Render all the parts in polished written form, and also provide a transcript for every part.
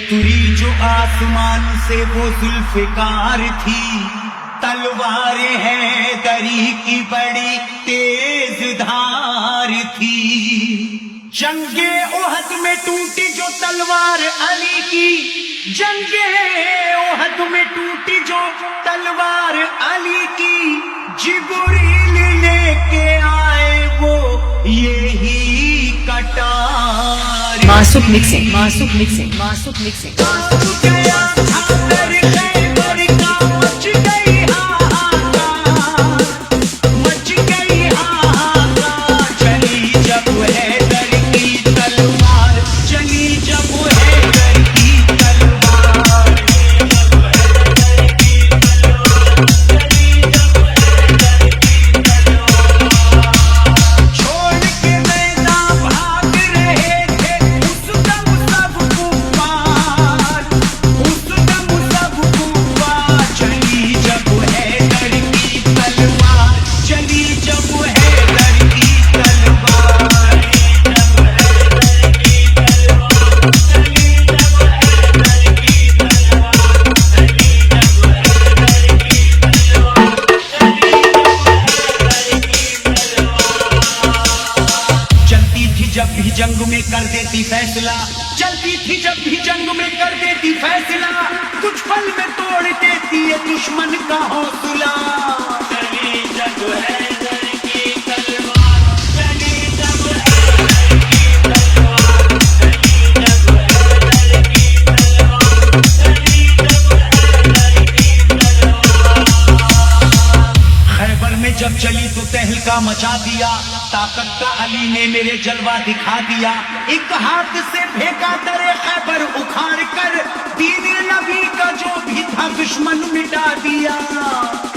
उतरी जो आसमान से वो जुल्फिकार थी, तलवारें हैदरी की बड़ी तेज धार थी। जंगे ओहद में टूटी जो तलवार अली की, जंगे ओहद में टूटी जो तलवार अली की, जिब्रील लेके आए वो यही कटार। Masook mixing, Masook mixing, Masook mixing. गया अंदर खैबर का मच गई हाहाकार, मच गई हाहाकार। चली जब हैदर की तलवार, चली जब हैदर की तलवार, छोड़ के मैदान भाग रहे थे उस दम सब कुफार, उस दम सब कुफार। चली जब हैदर की तलवार, चली जब हैदर की तलवार, चलती थी जब भी जंग में कर देती फैसला, चलती थी जब भी जंग में कर देती फैसला। कुछ पल में तोड़ देती है दुश्मन का हौसला। चली जब हैदर की तलवार, चली जब हैदर की तलवार, चली जब हैदर की तलवार, चली जब हैदर की तलवार। खैबर में जब चली तो तहलका मचा दिया, ताकत का अली ने मेरे जलवा दिखा दिया। एक हाथ से फेंका दरे खैबर उखाड़ कर, दीन नबी का जो भी था दुश्मन मिटा दिया।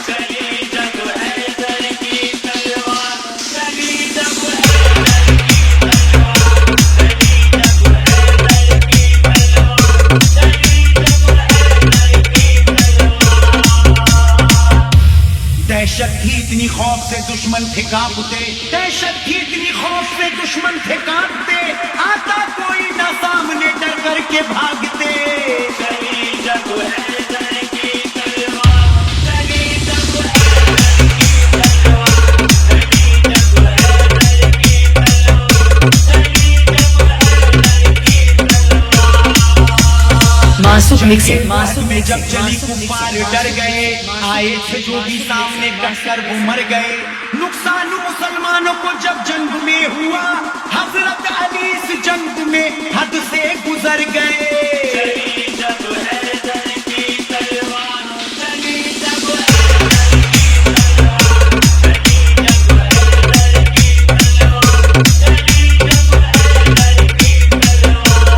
चली जब हैदर की तलवार, चली जब हैदर की तलवार, चली जब हैदर की तलवार, चली जब हैदर की तलवार। दहशत थी इतनी खौफ से दुश्मन थे कांपते, दहशत थी इतनी खौफ से दुश्मन थे कांपते। आता कोई ना सामने डर करके भागते। चली जब हैदर की तलवार, चली जब हैदर की तलवार, चली जब हैदर की तलवार, चली जब हैदर की तलवार। मासूक मिक्सिंग, मासूक में जब मिक्सिंग, चली मासूक कुफार मिक्सिंग। डर गए, आए थे जो भी सामने डटकर वो मर गए। नुकसान मुसलमानों को जब जंग में हुआ, हजरत अली इस जंग में हद से गुजर गए। चली जब हैदर की तलवार, चली जब हैदर की तलवार, चली जब हैदर की तलवार, चली जब हैदर की तलवार।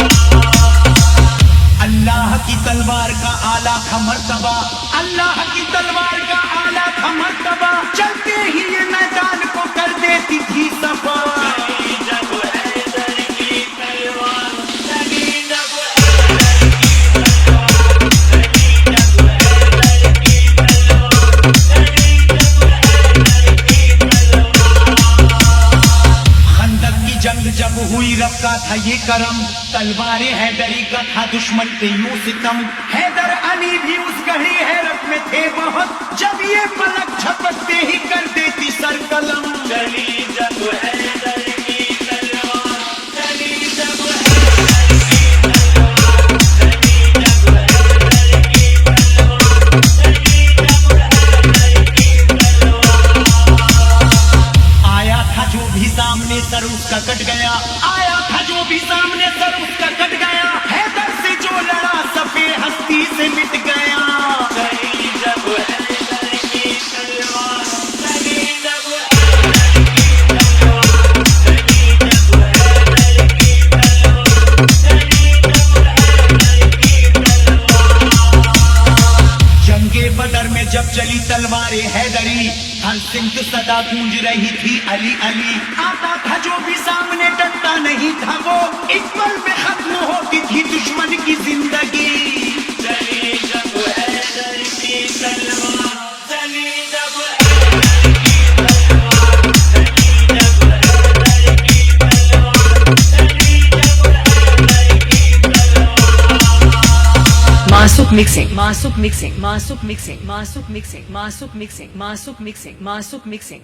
अल्लाह की तलवार का आला था मर्तबा, अल्लाह की तलवार का आला था मर्तबा। चलते ही ये मैदान को कर देती थी सफा। चली जब हैदर की तलवार, चली जब हैदर की तलवार, चली जब हैदर की तलवार, चली जब हैदर की तलवार। खंदक की जंग जब हुई रब का था ये करम, तलवारें हैदरी का था दुश्मन पे यूं सितम। हैदर अली भी उस घड़ी हैरत में थे बहुत, जब ये पलक झपकते ही कर देती सर कलम। चली जब हैदर की तलवार, चली जब हैदर की तलवार, चली जब हैदर की तलवार, चली जब हैदर की तलवार। आया था जो भी सामने सर उसका कट गया, आया था जो भी सामने सर उसका कट गया। हैदर से जो लड़ा सफे हस्ती से मिट गया। चली जब हैदर की तलवार, चली जब हैदर की तलवार, चली जब हैदर की तलवार, चली जब हैदर की तलवार। जंगे बदर में जब चली तलवारें हैदरी, हर सिमत सदा गूंज रही थी अली अली। आता था जो भी सामने डरता नहीं था वो, एक पल में खत्म होती थी दुश्मन की जिंदगी। चली जब हैदर की तलवार, चली जब हैदर की तलवार, चली जब हैदर की तलवार, चली जब हैदर की तलवार। Masuk mixing. Masuk mixing. Masuk mixing. Masuk mixing. Masuk mixing. Masuk mixing. Masuk mixing.